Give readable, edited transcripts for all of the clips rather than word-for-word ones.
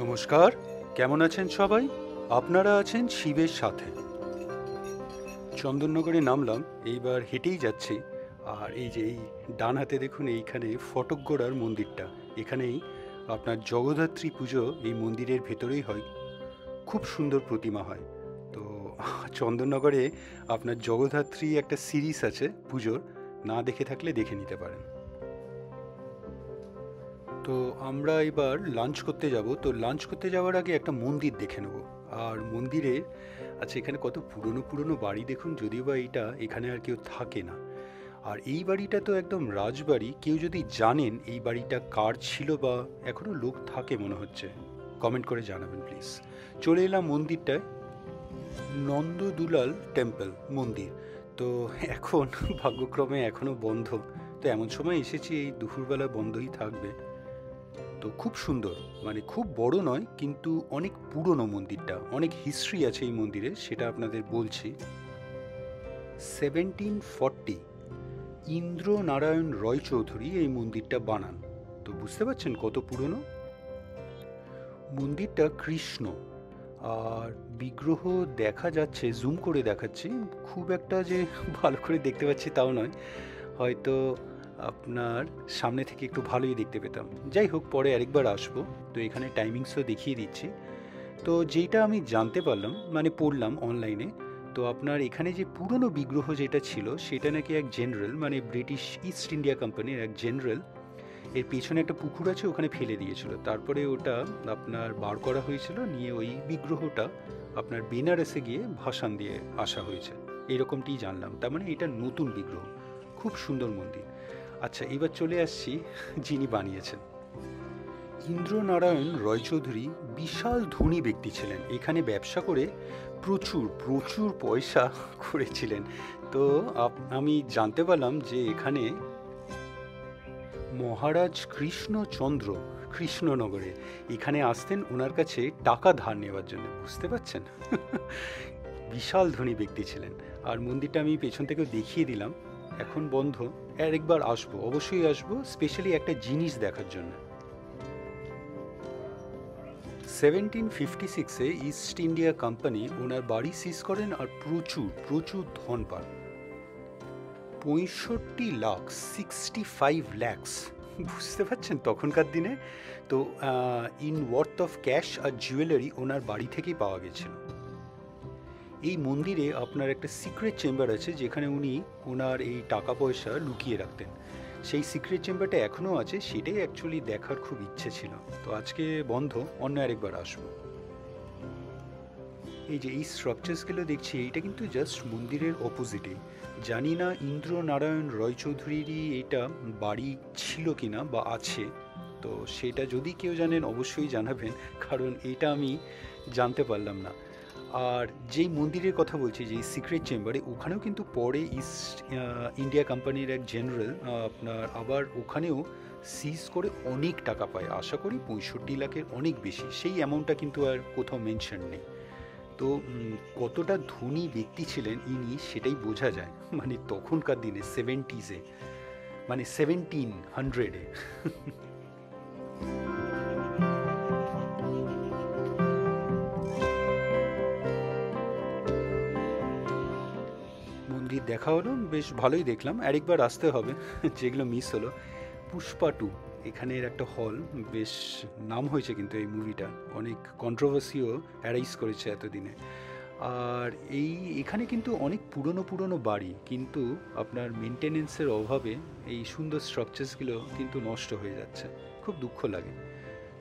নমস্কার, কেমন আছেন সবাই? আপনারা আছেন শিবের সাথে। চন্দননগরে নামলাম, এইবার হেঁটেই যাচ্ছি। আর এই যে এই ডান হাতে দেখুন, এইখানে ফটকগোড়ার মন্দিরটা, এখানেই আপনার জগদ্ধাত্রী পুজো এই মন্দিরের ভেতরেই হয়। খুব সুন্দর প্রতিমা হয়। তো চন্দননগরে আপনার জগদ্ধাত্রী একটা সিরিজ আছে পুজোর, না দেখে থাকলে দেখে নিতে পারেন। তো আমরা এবার লাঞ্চ করতে যাব। তো লাঞ্চ করতে যাওয়ার আগে একটা মন্দির দেখে নেব। আর মন্দিরে আচ্ছা, এখানে কত পুরনো পুরনো বাড়ি দেখুন, যদিও বা এইটা এখানে আর কেউ থাকে না। আর এই বাড়িটা তো একদম রাজবাড়ি। কেউ যদি জানেন এই বাড়িটা কার ছিল বা এখনো লোক থাকে মনে হচ্ছে, কমেন্ট করে জানাবেন প্লিজ। চলে এলাম মন্দিরটায়, নন্দদুলাল টেম্পল মন্দির। তো এখন ভাগ্যক্রমে এখনো বন্ধ। তো এমন সময় এসেছি, এই দুপুরবেলা বন্ধই থাকবে। তো খুব সুন্দর, মানে খুব বড় নয় কিন্তু অনেক পুরনো মন্দিরটা, অনেক হিস্ট্রি আছে এই মন্দিরে, সেটা আপনাদের বলছি। 1740 ইন্দ্রনারায়ণ রয় চৌধুরী এই মন্দিরটা বানান। তো বুঝতে পারছেন কত পুরনো। মন্দিরটা কৃষ্ণ, আর বিগ্রহ দেখা যাচ্ছে, জুম করে দেখাচ্ছি, খুব একটা যে ভালো করে দেখতে পাচ্ছি তাও নয়, হয়তো আপনার সামনে থেকে একটু ভালোই দেখতে পেতাম। যাই হোক, পরে আরেকবার আসবো। তো এখানে টাইমিংসও দেখিয়ে দিচ্ছি। তো যেটা আমি জানতে পারলাম, মানে পড়লাম অনলাইনে, তো আপনার এখানে যে পুরনো বিগ্রহ যেটা ছিল সেটা নাকি এক জেনারেল, মানে ব্রিটিশ ইস্ট ইন্ডিয়া কোম্পানির এক জেনারেল, এর পেছনে একটা পুকুর আছে, ওখানে ফেলে দিয়েছিল। তারপরে ওটা আপনার বার করা হয়েছিল, নিয়ে ওই বিগ্রহটা আপনার বেনারসে গিয়ে ভাসান দিয়ে আসা হয়েছে, এরকমটি জানলাম। তার মানে এটা নতুন বিগ্রহ, খুব সুন্দর মন্দির। আচ্ছা, এবার চলে আসছি যিনি বানিয়েছেন। ইন্দ্রনারায়ণ রয়চৌধুরী বিশাল ধনী ব্যক্তি ছিলেন, এখানে ব্যবসা করে প্রচুর প্রচুর পয়সা করেছিলেন। তো আমি জানতে পারলাম যে এখানে মহারাজ কৃষ্ণচন্দ্র কৃষ্ণনগরে এখানে আসতেন ওনার কাছে টাকা ধার নেওয়ার জন্য, বুঝতে পারছেন। বিশাল ধনী ব্যক্তি ছিলেন। আর মন্দিরটা আমি পেছন থেকেও দেখিয়ে দিলাম, এখন বন্ধ। আরেকবার আসবো, অবশ্যই আসবো, স্পেশালি একটা জিনিস দেখার জন্য। 1756-এ ইস্ট ইন্ডিয়া কোম্পানি ওনার বাড়ি সিজ করেন আর প্রচুর প্রচুর ধন পান। 65 লাখ, 65 lakhs, বুঝতে পারছেন তখনকার দিনে। তো ইন ওয়ার্থ অফ ক্যাশ আর জুয়েলারি ওনার বাড়ি থেকেই পাওয়া গেছিল। এই মন্দিরে আপনার একটা সিক্রেট চেম্বার আছে, যেখানে উনি ওনার এই টাকা পয়সা লুকিয়ে রাখতেন। সেই সিক্রেট চেম্বারটা এখনও আছে, সেটাই অ্যাকচুয়ালি দেখার খুব ইচ্ছে ছিল। তো আজকে বন্ধ, অন্য আরেকবার আসবো। এই যে এই স্ট্রাকচার্সগুলো দেখছি, এইটা কিন্তু জাস্ট মন্দিরের অপোজিটে। জানি না ইন্দ্রনারায়ণ রয়চৌধুরীরই এইটা বাড়ি ছিল কিনা বা আছে। তো সেটা যদি কেউ জানেন অবশ্যই জানাবেন, কারণ এটা আমি জানতে পারলাম না। আর যেই মন্দিরের কথা বলছি, যেই সিক্রেট চেম্বারে, ওখানেও কিন্তু পরে ইস্ট ইন্ডিয়া কোম্পানির এক জেনারেল আপনার আবার ওখানেও সিজ করে অনেক টাকা পায়, আশা করি 65 লাখের অনেক বেশি। সেই অ্যামাউন্টটা কিন্তু আর কোথাও মেনশন নেই। তো কতটা ধনী ব্যক্তি ছিলেন ইনি, সেটাই বোঝা যায়। মানে তখনকার দিনে 70s-এ, মানে 1700-এ। মন্দির দেখা হলো, বেশ ভালোই দেখলাম, আরেকবার আসতে হবে। যেগুলো মিস হলো, পুষ্পা টু, এখানের একটা হল, বেশ নাম হয়েছে কিন্তু এই মুভিটা, অনেক কন্ট্রোভার্সিও অ্যারাইজ করেছে এতদিনে। আর এখানে কিন্তু অনেক পুরনো পুরনো বাড়ি, কিন্তু আপনার মেনটেনেন্সের অভাবে এই সুন্দর স্ট্রাকচার্সগুলো কিন্তু নষ্ট হয়ে যাচ্ছে, খুব দুঃখ লাগে।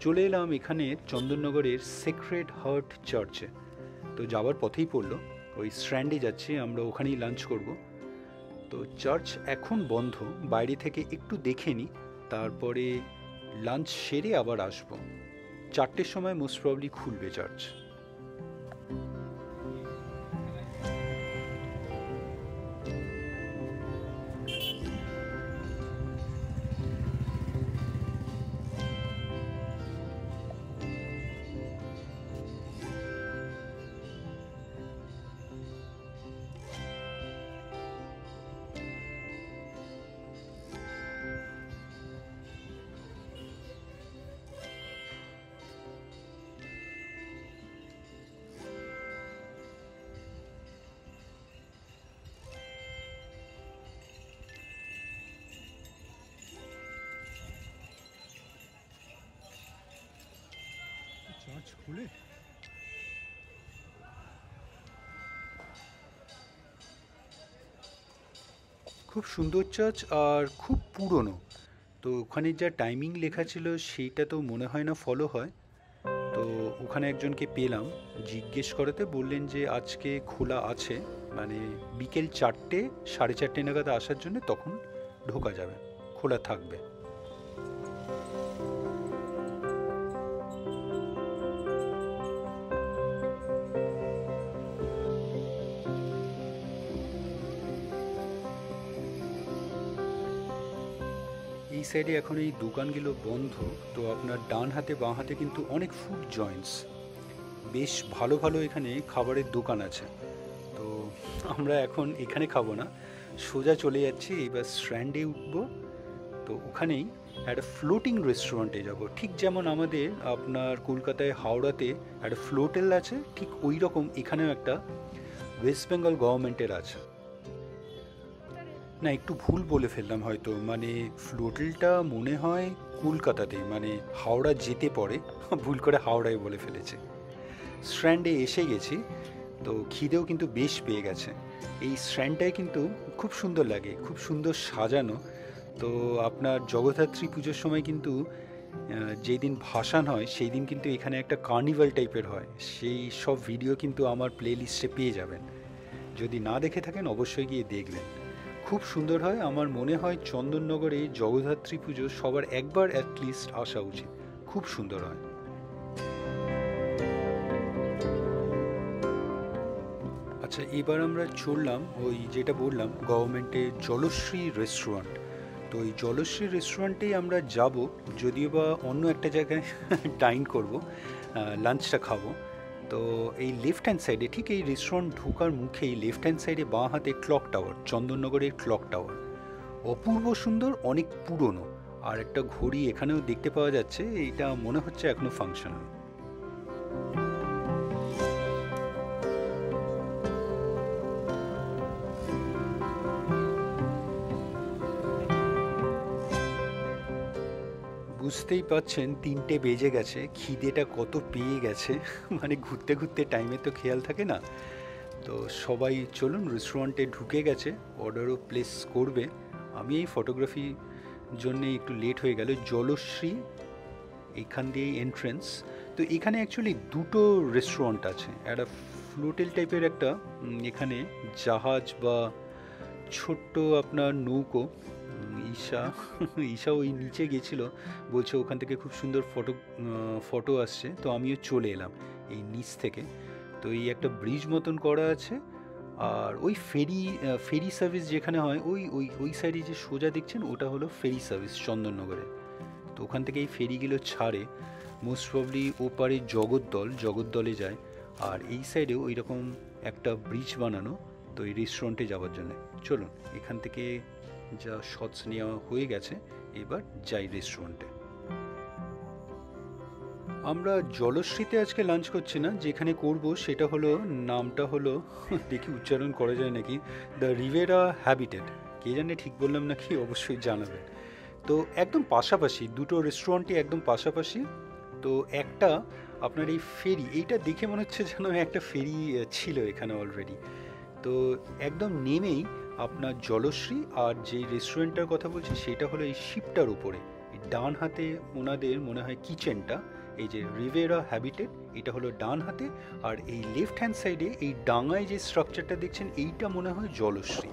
চলে এলাম এখানে চন্দননগরের সেক্রেড হার্ট চার্চে। তো যাওয়ার পথেই পড়লো, ওই স্ট্র্যান্ডে যাচ্ছি আমরা, ওখানেই লাঞ্চ করব। তো চার্চ এখন বন্ধ, বাইরে থেকে একটু দেখে নিই, তারপরে লাঞ্চ সেরে আবার আসবো। 4টের সময় মোস্ট প্রবলি খুলবে চার্চ। খুব সুন্দর চার্চ আর খুব পুরনো। তো ওখানে যা টাইমিং লেখা ছিল সেইটা তো মনে হয় না ফলো হয়। তো ওখানে একজনকে পেলাম, জিজ্ঞেস করাতে বললেন যে আজকে খোলা আছে, মানে বিকেল 4টে 4:30 নাগাদ আসার জন্য তখন ঢোকা যাবে, খোলা থাকবে। এই সাইডে এখন এই দোকানগুলো বন্ধ। তো আপনার ডান হাতে বাঁ হাতে কিন্তু অনেক ফুড জয়েন্টস, বেশ ভালো ভালো এখানে খাবারের দোকান আছে। তো আমরা এখন এখানে খাবো না, সোজা চলে যাচ্ছি, এবার স্ট্র্যান্ডে উঠবো। তো ওখানেই একটা ফ্লোটিং রেস্টুরেন্টে যাব, ঠিক যেমন আমাদের আপনার কলকাতায় হাওড়াতে একটা ফ্লোটেল আছে, ঠিক ওই রকম এখানেও একটা ওয়েস্ট বেঙ্গল গভর্নমেন্টের আছে। না, একটু ভুল বলে ফেললাম হয়তো, মানে ফ্লোটেলটা মনে হয় কলকাতাতে, মানে হাওড়া যেতে পড়ে, ভুল করে হাওড়ায় বলে ফেলেছে। স্ট্র্যান্ডে এসে গেছি, তো খিদেও কিন্তু বেশ পেয়ে গেছে। এই স্ট্র্যান্ডটায় কিন্তু খুব সুন্দর লাগে, খুব সুন্দর সাজানো। তো আপনার জগদ্ধাত্রী পুজোর সময় কিন্তু যেই দিন ভাসান হয় সেই দিন কিন্তু এখানে একটা কার্নিভাল টাইপের হয়, সেই সব ভিডিও কিন্তু আমার প্লে লিস্টে পেয়ে যাবেন। যদি না দেখে থাকেন অবশ্যই গিয়ে দেখবেন, খুব সুন্দর হয়। আমার মনে হয় চন্দননগরে জগদ্ধাত্রী পুজো সবার একবার অ্যাটলিস্ট আসা উচিত, খুব সুন্দর হয়। আচ্ছা, এবার আমরা চললাম ওই যেটা বললাম গভর্নমেন্টের জলশ্রী রেস্টুরেন্ট। তো এই জলশ্রী রেস্টুরেন্টেই আমরা যাব, যদিও বা অন্য একটা জায়গায় ডাইন করব, লাঞ্চটা খাবো। তো এই লেফট হ্যান্ড সাইডে, ঠিক এই রেস্টুরেন্ট ঢোকার মুখেই লেফট হ্যান্ড সাইডে বাঁ হাতে ক্লক টাওয়ার, চন্দননগরের ক্লক টাওয়ার, অপূর্ব সুন্দর, অনেক পুরনো। আর একটা ঘড়ি এখানেও দেখতে পাওয়া যাচ্ছে, এইটা মনে হচ্ছে এখনো ফাংশনাল। বুঝতেই পাচ্ছেন 3টে বেজে গেছে, খিদেটা কত পেয়ে গেছে। মানে ঘুরতে ঘুরতে টাইমে তো খেয়াল থাকে না। তো সবাই চলুন, রেস্টুরেন্টে ঢুকে গেছে, অর্ডারও প্লেস করবে। আমি এই ফটোগ্রাফি জন্যে একটু লেট হয়ে গেল। জলশ্রী এখান দিয়েই এন্ট্রেন্স। তো এখানে অ্যাকচুয়ালি দুটো রেস্টুরেন্ট আছে, একটা ফ্লোটেল টাইপের একটা, এখানে জাহাজ বা ছোট্ট আপনার নৌকো। ঈশা ঈশা ওই নিচে গেছিল, বলছে ওখান থেকে খুব সুন্দর ফটো আসছে। তো আমিও চলে এলাম এই নিচ থেকে। তো এই একটা ব্রিজ মতন করা আছে, আর ওই ফেরি সার্ভিস যেখানে হয় ওই ওই ওই সাইডে যে সোজা দেখছেন ওটা হলো ফেরি সার্ভিস চন্দননগরে। তো ওখান থেকে এই ফেরিগুলো ছাড়ে, মোস্ট প্রবলি ওপারে জগদ্দলে যায়। আর এই সাইডেও ওই রকম একটা ব্রিজ বানানো, তো এই রেস্টুরেন্টে যাওয়ার জন্য। চলুন, এখান থেকে যা শটস নেওয়া হয়ে গেছে, এবার যাই রেস্টুরেন্টে। আমরা জলশ্রীতে আজকে লাঞ্চ করছি না, যেখানে করব সেটা হলো, নামটা হলো দেখি উচ্চারণ করা যায় নাকি, দ্য রিভেরা হ্যাবিটেট। কে জানে ঠিক বললাম নাকি, অবশ্যই জানাবেন। তো একদম পাশাপাশি দুটো রেস্টুরেন্টই, একদম পাশাপাশি। তো একটা আপনার এই ফেরি, এইটা দেখে মনে হচ্ছে যেন একটা ফেরি ছিল এখানে অলরেডি। তো একদম নেমেই আপনার জলশ্রী, আর যে রেস্টুরেন্টটার কথা বলছি সেটা হলো এই শিপটার উপরে। এই ডান হাতে ওনাদের মনে হয় কিচেনটা, এই যে রিভেরা হ্যাবিটেট, এটা হলো ডান হাতে। আর এই লেফট হ্যান্ড সাইডে এই ডাঙায় যে স্ট্রাকচারটা দেখছেন এইটা মনে হয় জলশ্রী।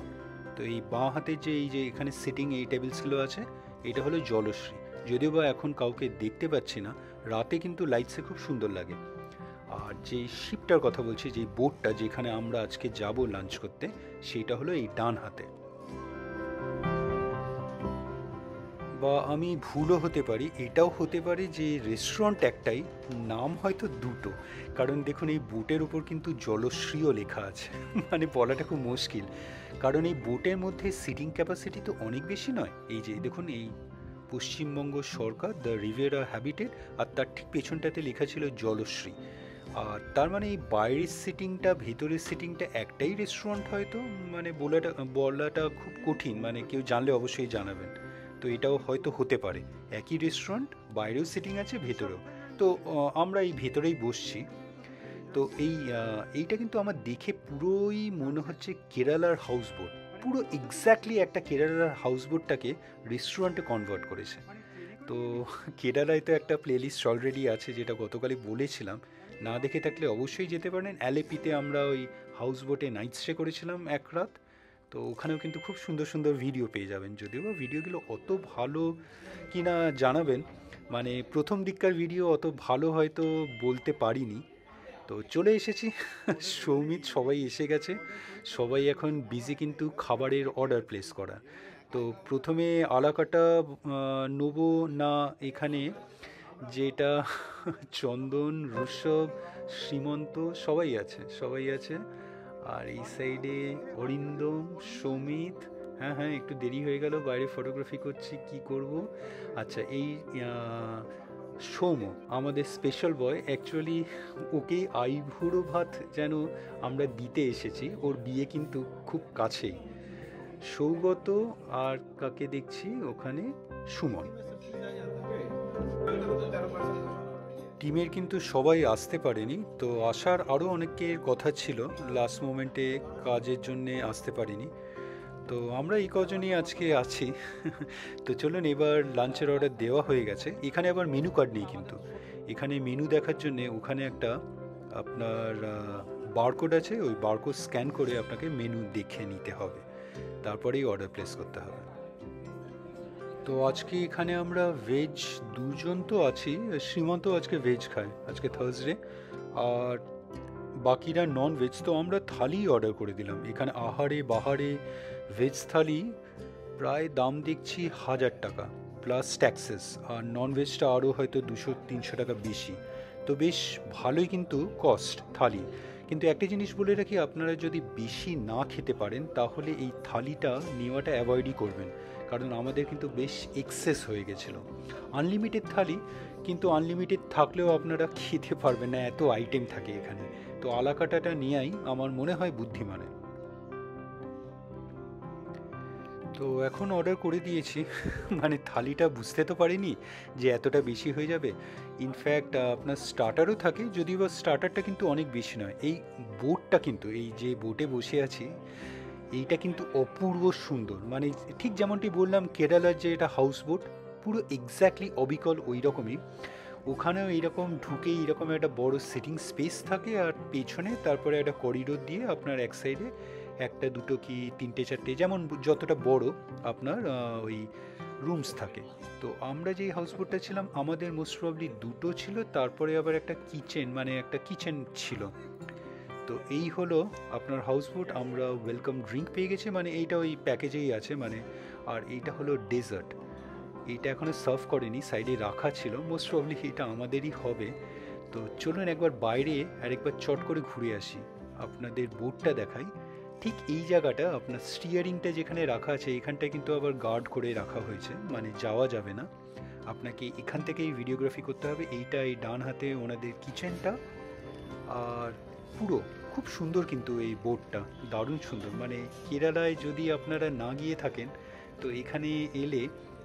তো এই বাঁ হাতে যে এই যে এখানে সিটিং এই টেবিলসগুলো আছে, এটা হলো জলশ্রী। যদিও বা এখন কাউকে দেখতে পাচ্ছি না, রাতে কিন্তু লাইটসে খুব সুন্দর লাগে। আর যে শিপটার কথা বলছি, যে বোটটা যেখানে আমরা আজকে যাব লাঞ্চ করতে, সেটা হলো এই ডান হাতে। বা আমি ভুলও হতে পারি, এটাও হতে পারে যে রেস্টুরেন্ট একটাই, নাম হয়তো দুটো। কারণ দেখুন এই বোটের উপর কিন্তু জলশ্রীও লেখা আছে। মানে বলাটা খুব মুশকিল, কারণ এই বোটের মধ্যে সিটিং ক্যাপাসিটি তো অনেক বেশি নয়। এই যে দেখুন, এই পশ্চিমবঙ্গ সরকার দ্য রিভেরা হ্যাবিটেট, আর তার ঠিক পেছনটাতে লেখা ছিল জলশ্রী। আর তার মানে এই বাইরের সিটিংটা ভেতরের সিটিংটা একটাই রেস্টুরেন্ট হয়তো, মানে বলাটা খুব কঠিন, মানে কেউ জানলে অবশ্যই জানাবেন। তো এটাও হয়তো হতে পারে একই রেস্টুরেন্ট, বাইরেও সিটিং আছে ভেতরেও। তো আমরা এই ভেতরেই বসছি। তো এইটা কিন্তু আমার দেখে পুরোই মনে হচ্ছে কেরালার হাউসবোট। পুরো এক্স্যাক্টলি একটা কেরালার হাউসবোটটাকে রেস্টুরেন্টে কনভার্ট করেছে। তো কেরালায় তো একটা প্লেলিস্ট অলরেডি আছে, যেটা গতকালই বলেছিলাম। না দেখে থাকলে অবশ্যই যেতে পারেন। অ্যালেপিতে আমরা ওই হাউসবোটে নাইট স্টে করেছিলাম এক রাত। তো ওখানেও কিন্তু খুব সুন্দর সুন্দর ভিডিও পেয়ে যাবেন, যদিও বা ভিডিওগুলো অত ভালো কি না জানাবেন। মানে প্রথম দিককার ভিডিও অত ভালো হয়তো বলতে পারিনি। তো চলে এসেছি। সৌমিত সবাই এসে গেছে। সবাই এখন বিজি কিন্তু খাবারের অর্ডার প্লেস করা। তো প্রথমে আলাকাটা নেবো না এখানে, যেটা চন্দন, ঋষভ, শ্রীমন্ত সবাই আছে, সবাই আছে। আর এই সাইডে অরিন্দম, সৌমিত। হ্যাঁ হ্যাঁ, একটু দেরি হয়ে গেল, বাইরে ফটোগ্রাফি করছি, কি করব। আচ্ছা, এই সৌম আমাদের স্পেশাল বয়। অ্যাকচুয়ালি ওকে আইভুড়ো ভাত যেন আমরা দিতে এসেছি, ওর বিয়ে কিন্তু খুব কাছেই। সৌগত আর কাকে দেখছি ওখানে, সুমন। টিমের কিন্তু সবাই আসতে পারেনি, তো আসার আরও অনেকের কথা ছিল, লাস্ট মোমেন্টে কাজের জন্যে আসতে পারিনি। তো আমরা এই কজনই আজকে আছি। তো চলুন, এবার লাঞ্চের অর্ডার দেওয়া হয়ে গেছে। এখানে আবার মেনু কার্ড নেই কিন্তু। এখানে মেনু দেখার জন্যে ওখানে একটা আপনার বারকোড আছে, ওই বারকোড স্ক্যান করে আপনাকে মেনু দেখে নিতে হবে, তারপরেই অর্ডার প্লেস করতে হবে। তো আজকে এখানে আমরা ভেজ দুজন তো আছি। শ্রীমন্ত আজকে ভেজ খায়, আজকে থার্সডে। আর বাকিরা নন ভেজ। তো আমরা থালি অর্ডার করে দিলাম। এখানে আহারে বাহারে ভেজ থালি প্রায় দাম দেখছি 1000 টাকা প্লাস ট্যাক্সেস, আর নন ভেজটা আরও হয়তো 200-300 টাকা বেশি। তো বেশ ভালোই কিন্তু কস্ট থালি। কিন্তু একটা জিনিস বলে রাখি, আপনারা যদি বেশি না খেতে পারেন তাহলে এই থালিটা নেওয়াটা অ্যাভয়েডই করবেন, কারণ আমাদের কিন্তু বেশ এক্সেস হয়ে গেছিলো। আনলিমিটেড থালি, কিন্তু আনলিমিটেড থাকলেও আপনারা খেতে পারবেন না, এত আইটেম থাকে এখানে। তো আলাকাটাটা নেওয়াই আমার মনে হয় বুদ্ধিমানের। তো এখন অর্ডার করে দিয়েছি। মানে থালিটা বুঝতে তো পারিনি যে এতটা বেশি হয়ে যাবে। ইনফ্যাক্ট আপনার স্টার্টারও থাকে, যদিও বা স্টার্টারটা কিন্তু অনেক বেশি নয়। এই বোটটা কিন্তু, এই যে বোটে বসে আছি, এইটা কিন্তু অপূর্ব সুন্দর। মানে ঠিক যেমনটি বললাম কেরালার যে এটা হাউস বোট, পুরো এক্স্যাক্টলি অবিকল ওই রকমই। ওখানেও এইরকম ঢুকে এইরকম একটা বড় সিটিং স্পেস থাকে, আর পেছনে তারপরে একটা করিডোর দিয়ে আপনার এক সাইডে একটা দুটো কি তিনটে চারটে, যেমন যতটা বড় আপনার ওই রুমস থাকে। তো আমরা যেই হাউসবোটটা ছিলাম, আমাদের মোস্ট প্রবলি দুটো ছিল, তারপরে আবার একটা কিচেন, মানে একটা কিচেন ছিল। তো এই হলো আপনার হাউসবোট। আমরা ওয়েলকাম ড্রিঙ্ক পেয়ে গেছি, মানে এইটা ওই প্যাকেজেই আছে মানে। আর এইটা হলো ডেজার্ট, এইটা এখনও সার্ভ করেনি, সাইডে রাখা ছিল, মোস্ট প্রবলি এটা আমাদেরই হবে। তো চলুন একবার বাইরে আরেকবার চট করে ঘুরে আসি, আপনাদের বোটটা দেখাই। ঠিক এই জায়গাটা আপনার স্টিয়ারিংটা যেখানে রাখা আছে, এখানটায় কিন্তু আবার গার্ড করে রাখা হয়েছে, মানে যাওয়া যাবে না, আপনাকে এখান থেকেই ভিডিওগ্রাফি করতে হবে। এইটা এই ডান হাতে ওনাদের কিচেনটা। আর পুরো খুব সুন্দর কিন্তু এই বোটটা, দারুণ সুন্দর। মানে কেরালায় যদি আপনারা না গিয়ে থাকেন, তো এখানে এলে,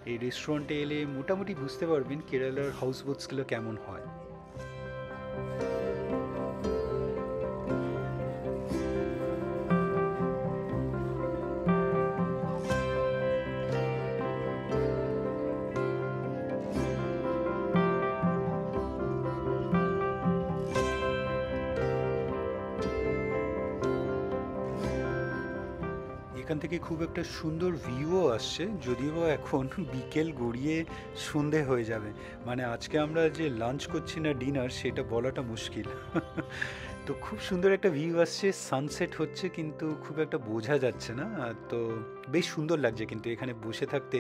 এই রেস্টুরেন্টে এলে মোটামুটি বুঝতে পারবেন কেরালার হাউস বোটসগুলো কেমন হয়। এখান থেকে খুব একটা সুন্দর ভিউও আসছে, যদিও এখন বিকেল গড়িয়ে সন্ধে হয়ে যাবে। মানে আজকে আমরা যে লাঞ্চ করছি না ডিনার, সেটা বলাটা মুশকিল। তো খুব সুন্দর একটা ভিউ আসছে, সানসেট হচ্ছে, কিন্তু খুব একটা বোঝা যাচ্ছে না। তো বেশ সুন্দর লাগছে, কিন্তু এখানে বসে থাকতে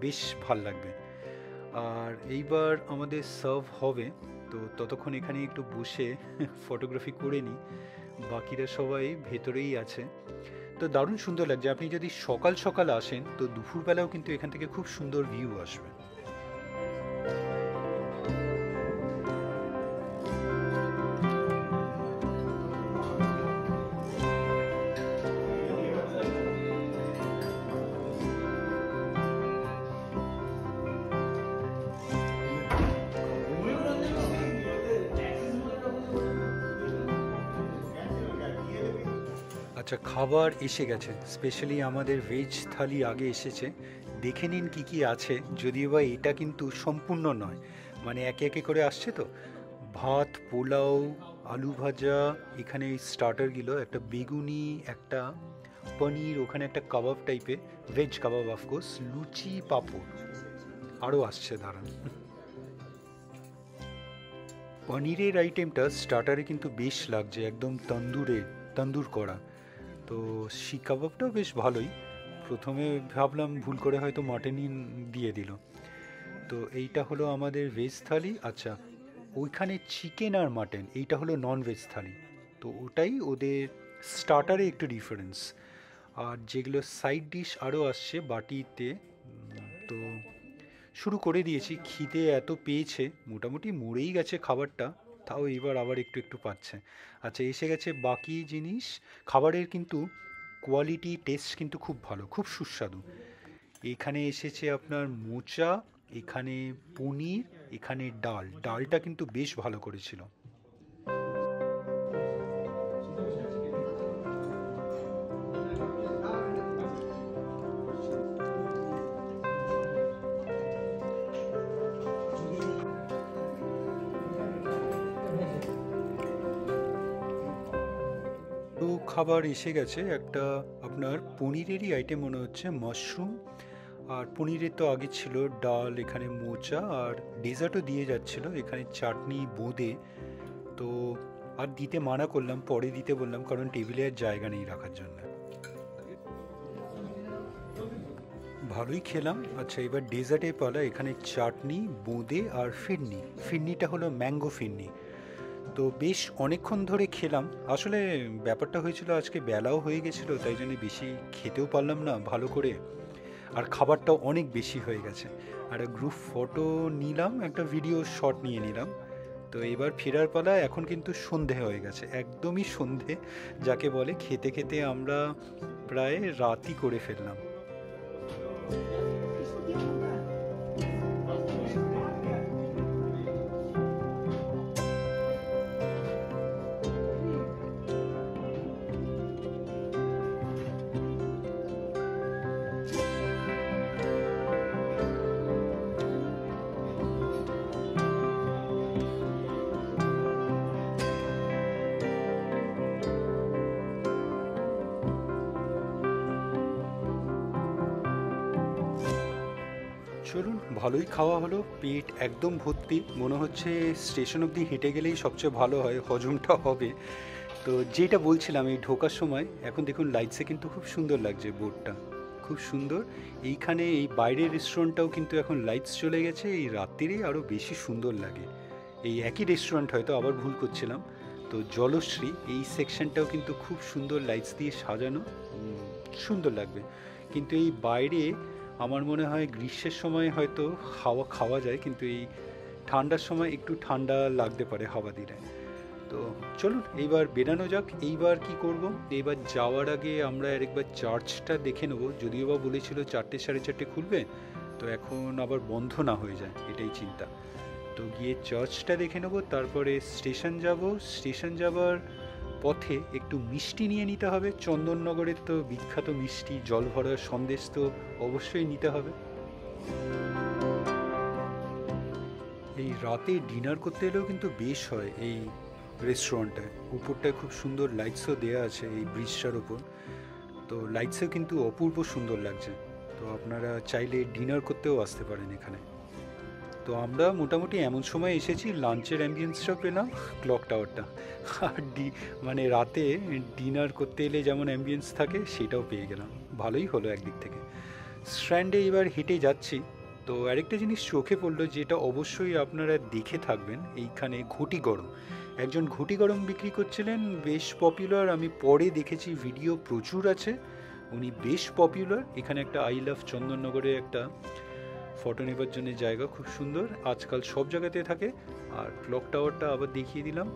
বেশ ভাল লাগবে। আর এইবার আমাদের সার্ভ হবে, তো ততক্ষণ এখানে একটু বসে ফটোগ্রাফি করে নিই। বাকিরা সবাই ভেতরেই আছে। তো দারুণ সুন্দর লাগছে। আপনি যদি সকাল সকাল আসেন, তো দুপুরবেলাও কিন্তু এখান থেকে খুব সুন্দর ভিউ আসবে। আচ্ছা, খাবার এসে গেছে। স্পেশালি আমাদের ভেজ থালি আগে এসেছে। দেখে নিন কি কি আছে, যদিও বা এটা কিন্তু সম্পূর্ণ নয়, মানে একে একে করে আসছে তো। ভাত, পোলাও, আলু ভাজা, এখানে স্টার্টারগুলো একটা বেগুনি, একটা পনির, ওখানে একটা কাবাব টাইপের, ভেজ কাবাব অফকোর্স, লুচি, পাঁপড়, আরও আসছে, দাঁড়ান। পনিরের আইটেমটা স্টার্টারে কিন্তু বেশ লাগছে, একদম তন্দুর করা। তো শিক কাবাবটাও বেশ ভালোই। প্রথমে ভাবলাম ভুল করে হয়তো মাটনই দিয়ে দিল। তো এইটা হলো আমাদের ভেজ থালি। আচ্ছা, ওইখানে চিকেন আর মাটন, এইটা হলো নন ভেজ থালি। তো ওটাই ওদের স্টার্টারে একটু ডিফারেন্স। আর যেগুলো সাইড ডিশ আরও আসছে বাটিতে, তো শুরু করে দিয়েছি। খিদে এত পেয়েছে, মোটামুটি মরেই গেছে খাবারটা, তাও এবার আবার একটু একটু পাচ্ছে। আচ্ছা, এসে গেছে বাকি জিনিস। খাবারের কিন্তু কোয়ালিটি, টেস্ট কিন্তু খুব ভালো, খুব সুস্বাদু। এখানে এসেছে আপনার মোচা, এখানে পনির, এখানে ডালটা কিন্তু বেশ ভালো করেছিল। তো খাবার এসে গেছে একটা, আপনার পনিরেরই আইটেম মনে হচ্ছে, মাশরুম। আর পনিরের তো আগে ছিল ডাল, এখানে মোচা, আর ডেজার্টও দিয়ে যাচ্ছিল, এখানে চাটনি, বোঁদে। তো আর দিতে মানা করলাম, পরে দিতে বললাম, কারণ টেবিলে আর জায়গা নেই রাখার জন্য। ভালোই খেলাম। আচ্ছা, এবার ডেজার্টের পালা। এখানে চাটনি, বোঁদে আর ফিরনি। ফিরনিটা হলো ম্যাঙ্গো ফিরনি। তো বেশ অনেকক্ষণ ধরে খেলাম। আসলে ব্যাপারটা হয়েছিল, আজকে বেলাও হয়ে গেছিলো, তাই জন্য বেশি খেতেও পারলাম না ভালো করে। আর খাবারটাও অনেক বেশি হয়ে গেছে। আর গ্রুপ ফটো নিলাম, একটা ভিডিও শট নিয়ে নিলাম। তো এবার ফেরার পালা। এখন কিন্তু সন্ধে হয়ে গেছে, একদমই সন্ধে যাকে বলে। খেতে খেতে আমরা প্রায় রাতই করে ফেললাম। চলুন, ভালোই খাওয়া হলো, পেট একদম ভর্তি। মনে হচ্ছে স্টেশন অবধি হেঁটে গেলেই সবচেয়ে ভালো হয়, হজমটা হবে। তো যেটা বলছিলাম, এই ঢোকার সময় এখন দেখুন লাইটসে কিন্তু খুব সুন্দর লাগছে, বোর্ডটা খুব সুন্দর। এইখানে এই বাইরের রেস্টুরেন্টটাও কিন্তু এখন লাইটস চলে গেছে, এই রাত্রিরে আরও বেশি সুন্দর লাগে। এই একই রেস্টুরেন্ট, হয়তো আবার ভুল করছিলাম। তো জলশ্রী, এই সেকশনটাও কিন্তু খুব সুন্দর লাইটস দিয়ে সাজানো, সুন্দর লাগবে। কিন্তু এই বাইরে আমার মনে হয় গ্রীষ্মের সময় হয়তো হাওয়া খাওয়া যায়, কিন্তু এই ঠান্ডার সময় একটু ঠান্ডা লাগতে পারে হাওয়া দিলে। তো চলুন এইবার বেরানো যাক। এইবার কি করব, এইবার যাওয়ার আগে আমরা আরেকবার চার্চটা দেখে নেবো। যদিও বা বলেছিল 4টে, 4:30 খুলবে, তো এখন আবার বন্ধ না হয়ে যায়, এটাই চিন্তা। তো গিয়ে চার্চটা দেখে নেবো, তারপরে স্টেশন যাব। স্টেশন যাবার পথে একটু মিষ্টি নিয়ে নিতে হবে, চন্দননগরের তো বিখ্যাত মিষ্টি, জল ভরা সন্দেশ তো অবশ্যই নিতে হবে। এই রাতে ডিনার করতে এলেও কিন্তু বেশ হয় এই রেস্টুরেন্টটায়। উপরটায় খুব সুন্দর লাইটসও দেওয়া আছে এই ব্রিজটার ওপর। তো লাইটসও কিন্তু অপূর্ব সুন্দর লাগছে। তো আপনারা চাইলে ডিনার করতেও আসতে পারেন এখানে। তো আমরা মোটামুটি এমন সময় এসেছি, লাঞ্চের অ্যাম্বিয়েন্সটাও পেলাম, ক্লক টাওয়ারটা। আর মানে রাতে ডিনার করতে এলে যেমন অ্যাম্বিয়েন্স থাকে, সেটাও পেয়ে গেলাম। ভালোই হলো একদিক থেকে। স্ট্র্যান্ডে এবার হেঁটে যাচ্ছি। তো আরেকটা জিনিস চোখে পড়লো, যেটা অবশ্যই আপনারা দেখে থাকবেন, এইখানে ঘটি গরম। একজন ঘটি গরম বিক্রি করছিলেন, বেশ পপুলার। আমি পরে দেখেছি ভিডিও প্রচুর আছে, উনি বেশ পপুলার। এখানে একটা আই লাভ চন্দননগরে একটা ফটো নেবার জন্য জায়গা, খুব সুন্দর, আজকাল সব জায়গাতে থাকে। আর ক্লক টাওয়ারটা আবার দেখিয়ে দিলাম।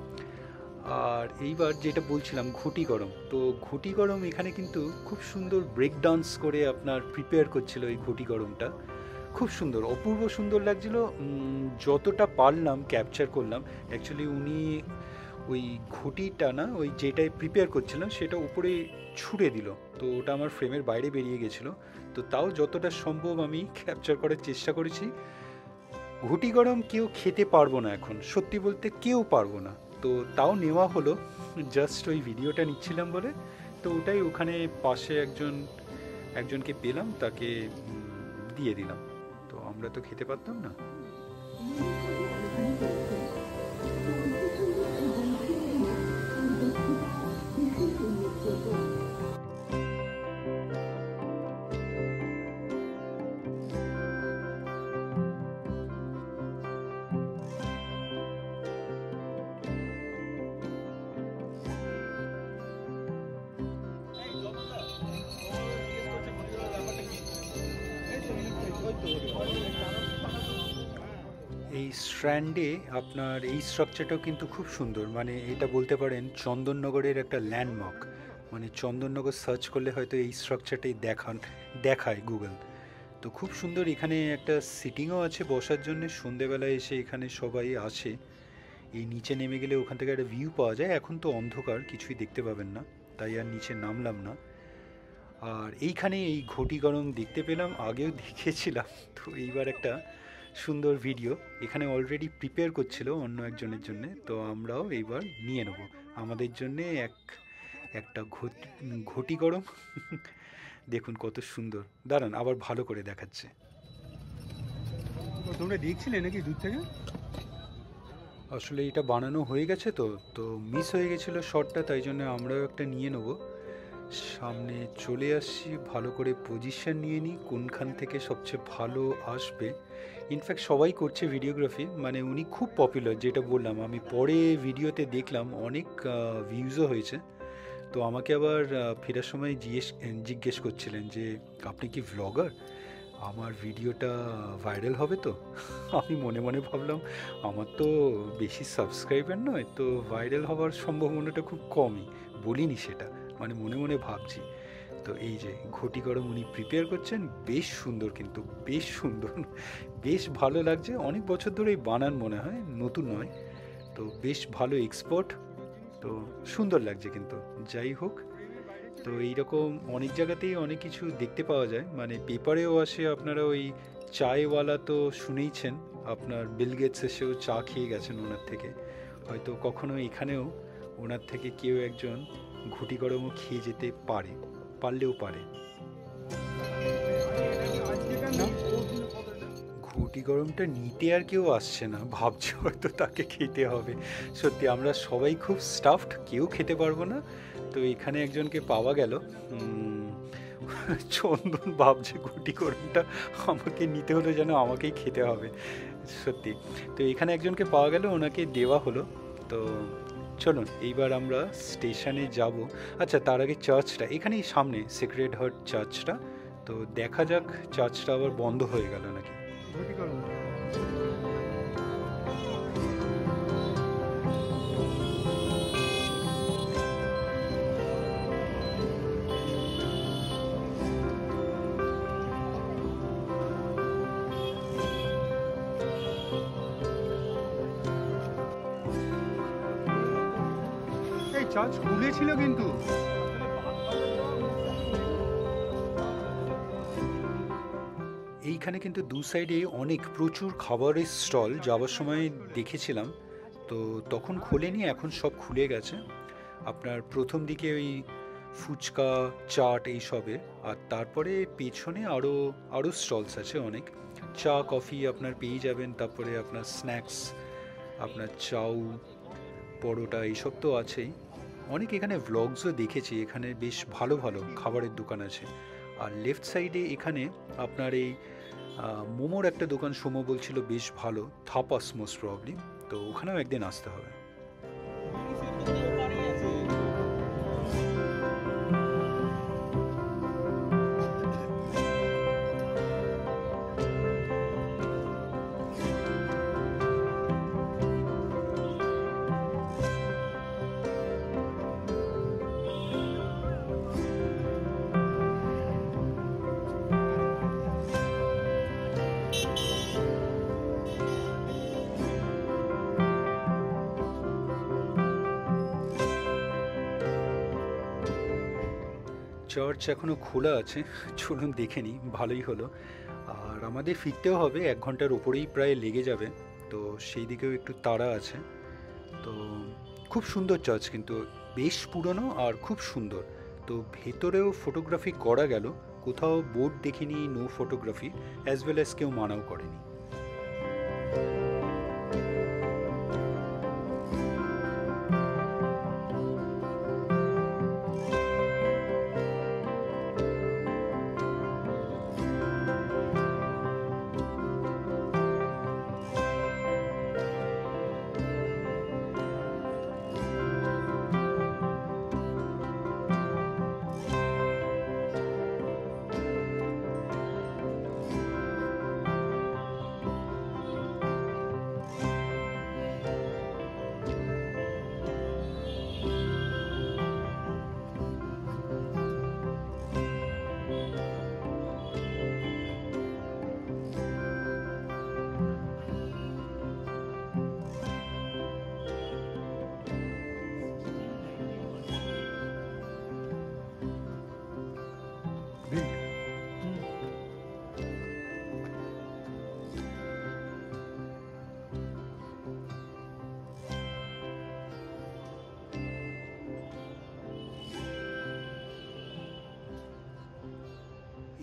আর এইবার যেটা বলছিলাম, ঘটি গরম। তো ঘটি গরম এখানে কিন্তু খুব সুন্দর ব্রেক ডান্স করে আপনার প্রিপেয়ার করছিল এই ঘটি গরমটা। খুব সুন্দর, অপূর্ব সুন্দর লাগছিল। যতটা পারলাম ক্যাপচার করলাম। অ্যাকচুয়ালি উনি ওই ঘটিটা না, ওই যেটাই প্রিপেয়ার করছিলাম সেটা উপরে ছুঁড়ে দিল। তো ওটা আমার ফ্রেমের বাইরে বেরিয়ে গেছিলো। তো তাও যতটা সম্ভব আমি ক্যাপচার করার চেষ্টা করেছি। ঘটি গরম কেউ খেতে পারবো না এখন, সত্যি বলতে কেউ পারবো না। তো তাও নেওয়া হলো, জাস্ট ওই ভিডিওটা নিচ্ছিলাম বলে। তো ওটাই ওখানে পাশে একজনকে পেলাম, তাকে দিয়ে দিলাম। তো আমরা তো খেতে পারতাম না। এই স্ট্র্যান্ডে আপনার এই স্ট্রাকচারটাও কিন্তু খুব সুন্দর, মানে এটা বলতে পারেন চন্দননগরের একটা ল্যান্ডমার্ক। মানে চন্দননগর সার্চ করলে হয়তো এই স্ট্রাকচারটাই দেখায় গুগল। তো খুব সুন্দর, এখানে একটা সিটিংও আছে বসার জন্য। সন্ধেবেলায় এসে এখানে সবাই আসে। এই নিচে নেমে গেলে ওখান থেকে একটা ভিউ পাওয়া যায়। এখন তো অন্ধকার, কিছুই দেখতে পাবেন না, তাই আর নিচে নামলাম না। আর এইখানে এই ঘটি গরম দেখতে পেলাম, আগেও দেখেছিলাম। তো এইবার একটা সুন্দর ভিডিও এখানে অলরেডি প্রিপেয়ার করছিল অন্য একজনের জন্য। তো আমরাও এইবার নিয়ে নেব আমাদের জন্যে একটা ঘটি গরম। দেখুন কত সুন্দর। দাঁড়ান আবার ভালো করে দেখাচ্ছে। তোমরা দেখছিলে নাকি দূর থেকে? আসলে এটা বানানো হয়ে গেছে, তো তো মিস হয়ে গেছিলো শটটা, তাই জন্য আমরাও একটা নিয়ে নেব। সামনে চলে আসছি, ভালো করে পজিশন নিয়ে নিই কোনখান থেকে সবচেয়ে ভালো আসবে। ইনফ্যাক্ট সবাই করছে ভিডিওগ্রাফি, মানে উনি খুব পপুলার, যেটা বললাম আমি পরে ভিডিওতে দেখলাম অনেক ভিউজও হয়েছে। তো আমাকে আবার ফেরার সময় জিজ্ঞেস করছিলেন যে আপনি কি ভ্লগার, আমার ভিডিওটা ভাইরাল হবে তো? আমি মনে মনে ভাবলাম আমার তো বেশি সাবস্ক্রাইবার নয়, তো ভাইরাল হওয়ার সম্ভাবনাটা খুব কমই, বলিনি সেটা, মানে মনে মনে ভাবছি। তো এই যে ঘটি গরম উনি প্রিপেয়ার করছেন, বেশ সুন্দর, কিন্তু বেশ সুন্দর, বেশ ভালো লাগছে। অনেক বছর ধরেই বানান মনে হয়, নতুন নয়। তো বেশ ভালো এক্সপার্ট, তো সুন্দর লাগছে। কিন্তু যাই হোক, তো এইরকম অনেক জায়গাতেই অনেক কিছু দেখতে পাওয়া যায়, মানে পেপারেও আসে। আপনারা ওই চায়ওয়ালা তো শুনেইছেন, আপনার বিল গেটস এসেও চা খেয়ে গেছেন ওনার থেকে। হয়তো কখনো এখানেও ওনার থেকে কেউ একজন ঘটি গরমও খেয়ে যেতে পারলেও পারে। ঘটি গরমটা নিতে আর কেউ আসছে না, ভাবছে হয়তো তাকে খেতে হবে। সত্যি আমরা সবাই খুব স্টাফড, কেউ খেতে পারবো না। তো এখানে একজনকে পাওয়া গেল। চন্দন ভাবছে ঘটি গরমটা আমাকে নিতে হলো, যেন আমাকেই খেতে হবে, সত্যি। তো এখানে একজনকে পাওয়া গেল, ওনাকে দেওয়া হলো। তো চলুন এইবার আমরা স্টেশনে যাব। আচ্ছা তার আগে চার্চটা, এখানেই সামনে সেক্রেড হার্ট চার্চটা, তো দেখা যাক চার্চটা আবার বন্ধ হয়ে গেল নাকি। চার্চ খুলেছিল কিন্তু। এইখানে কিন্তু দু সাইডে প্রচুর খাবারের স্টল, যাওয়ার সময় দেখেছিলাম। তো তখন খোলেনি, এখন সব খুলে গেছে। আপনার প্রথম দিকে ওই ফুচকা, চাট এইসবের, আর তারপরে পেছনে আরও স্টলস আছে অনেক। চা কফি আপনার পেয়ে যাবেন, তারপরে আপনার স্ন্যাক্স, আপনার চাউ, পরোটা, এইসব তো আছেই। অনেক এখানে ভ্লগসও দেখেছি, এখানে বেশ ভালো ভালো খাবারের দোকান আছে। আর লেফট সাইডে এখানে আপনার এই মোমোর একটা দোকান সুমো বলছিল বেশ ভালো, থাপাস মোস্ট প্রবলি। তো ওখানেও একদিন আসতে হবে। চার্চ এখনও খোলা আছে, চলুন দেখে নিই, ভালোই হলো। আর আমাদের ফিরতেও হবে, 1 ঘন্টার ওপরেই প্রায় লেগে যাবে, তো সেই দিকেও একটু তাড়া আছে। তো খুব সুন্দর চার্চ, কিন্তু বেশ পুরনো আর খুব সুন্দর। তো ভেতরেও ফটোগ্রাফি করা গেল, কোথাও বোর্ড দেখিনি no photography, as well as কেউ মানাও করেনি।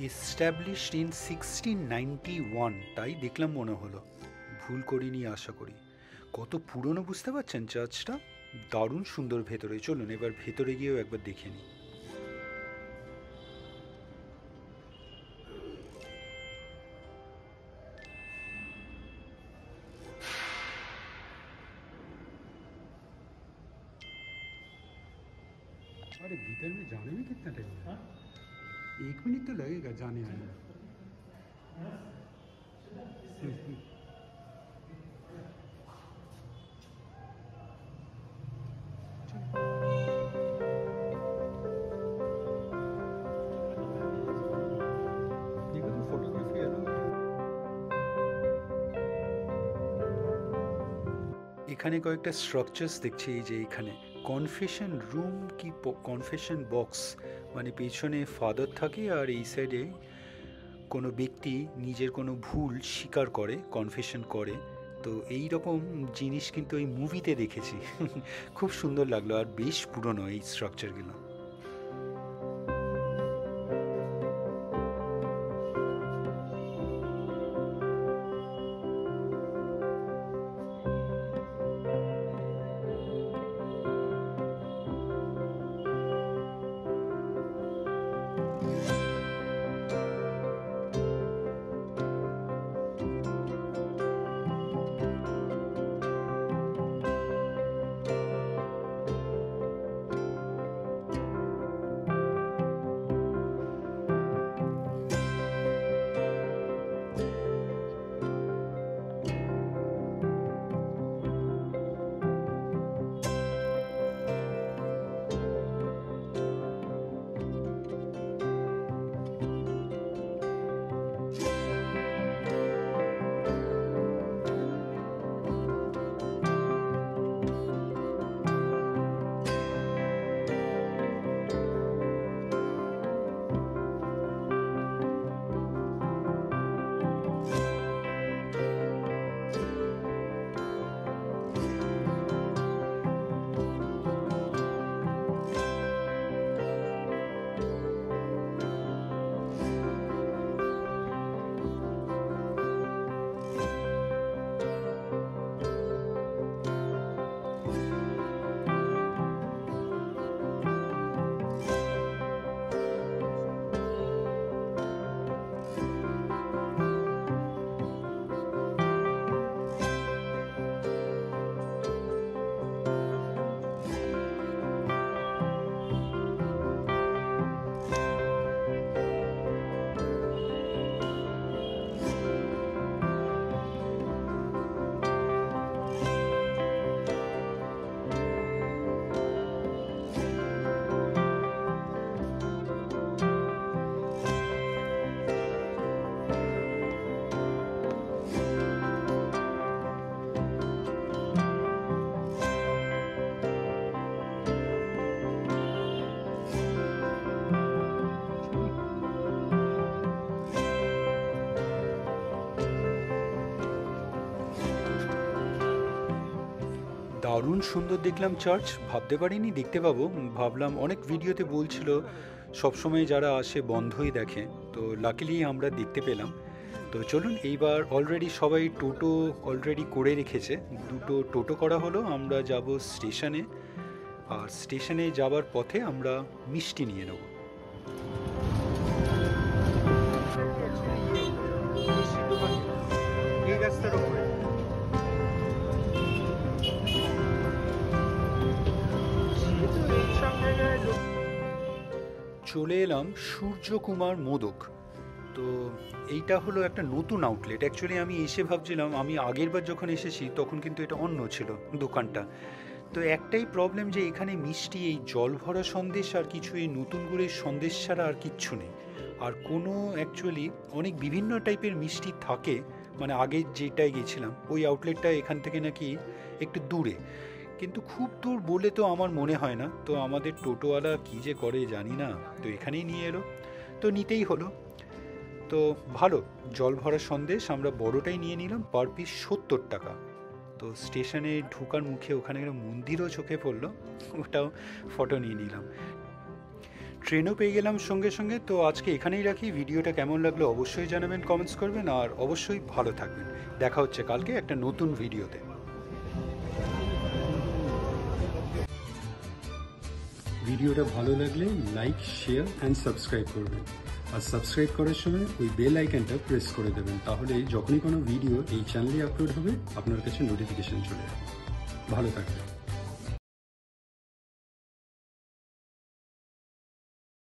এস্টাবলিশড ইন 1691, তাই দেখলাম মনে হলো, ভুল করিনি আশা করি। কত পুরনো বুঝতে পারছেন চার্চটা, দারুণ সুন্দর ভেতরে। চলুন এবার ভেতরে গিয়েও একবার দেখে নিই। अरे भीतर में जाने में कितना टाइम है? 1 मिनट तो लगेगा जाने में। देखो तो फोटोग्राफी है ना। এখানে কয়েকটা স্ট্রাকচার্স দেখছি, এই যে এখানে কনফেশন রুম কি কনফেশন বক্স, মানে পেছনে ফাদার থাকে আর এই সাইডে কোনো ব্যক্তি নিজের কোনো ভুল স্বীকার করে, কনফেশন করে। তো এই রকম জিনিস কিন্তু এই মুভিতে দেখেছি। খুব সুন্দর লাগলো, আর বেশ পুরনো এই স্ট্রাকচারগুলো। দারুণ সুন্দর দেখলাম চার্চ, ভাবতে পারিনি দেখতে পাবো। ভাবলাম, অনেক ভিডিওতে বলছিল সবসময় যারা আসে বন্ধই দেখে, তো লাকিলি আমরা দেখতে পেলাম। তো চলুন, এইবার অলরেডি সবাই টোটো অলরেডি করে রেখেছে, দুটো টোটো করা হলো। আমরা যাব স্টেশনে, আর স্টেশনে যাবার পথে আমরা মিষ্টি নিয়ে নেব। এই রাস্তার উপরে চলে এলাম সূর্যকুমার মোদক। তো এইটা হলো একটা নতুন আউটলেট। অ্যাকচুয়ালি আমি এসে ভাবছিলাম, আমি আগের বার যখন এসেছি তখন কিন্তু এটা অন্য ছিল দোকানটা। তো একটাই প্রবলেম যে এখানে মিষ্টি, এই জল ভরা সন্দেশ আর কিছু এই নতুন গুড়ের সন্দেশ ছাড়া আর কিচ্ছু নেই। আর কোনো অ্যাকচুয়ালি অনেক বিভিন্ন টাইপের মিষ্টি থাকে, মানে আগে যেটাই গেছিলাম ওই আউটলেটটা এখান থেকে নাকি একটু দূরে, কিন্তু খুব দূর বলে তো আমার মনে হয় না। তো আমাদের টোটোওয়ালা কী যে করে জানি না, তো এখানেই নিয়ে এলো, তো নিতেই হলো। তো ভালো জল ভরা সন্দেশ আমরা বড়টাই নিয়ে নিলাম, পার পিস 70 টাকা। তো স্টেশনে ঢোকার মুখে ওখানে একটা মন্দিরও চোখে পড়লো, ওটাও ফটো নিয়ে নিলাম। ট্রেনও পেয়ে গেলাম সঙ্গে সঙ্গে। তো আজকে এখানেই রাখি। ভিডিওটা কেমন লাগলো অবশ্যই জানাবেন, কমেন্টস করবেন, আর অবশ্যই ভালো থাকবেন। দেখা হচ্ছে কালকে একটা নতুন ভিডিওতে। ভিডিওটা ভালো লাগলে লাইক, শেয়ার অ্যান্ড সাবস্ক্রাইব করবেন। আর সাবস্ক্রাইব করার সময় ওই বেল আইকনটা প্রেস করে দেবেন, তাহলে যখনই কোনো ভিডিও এই চ্যানেলে আপলোড হবে আপনার কাছে নোটিফিকেশন চলে যাবে। ভালো থাকবেন।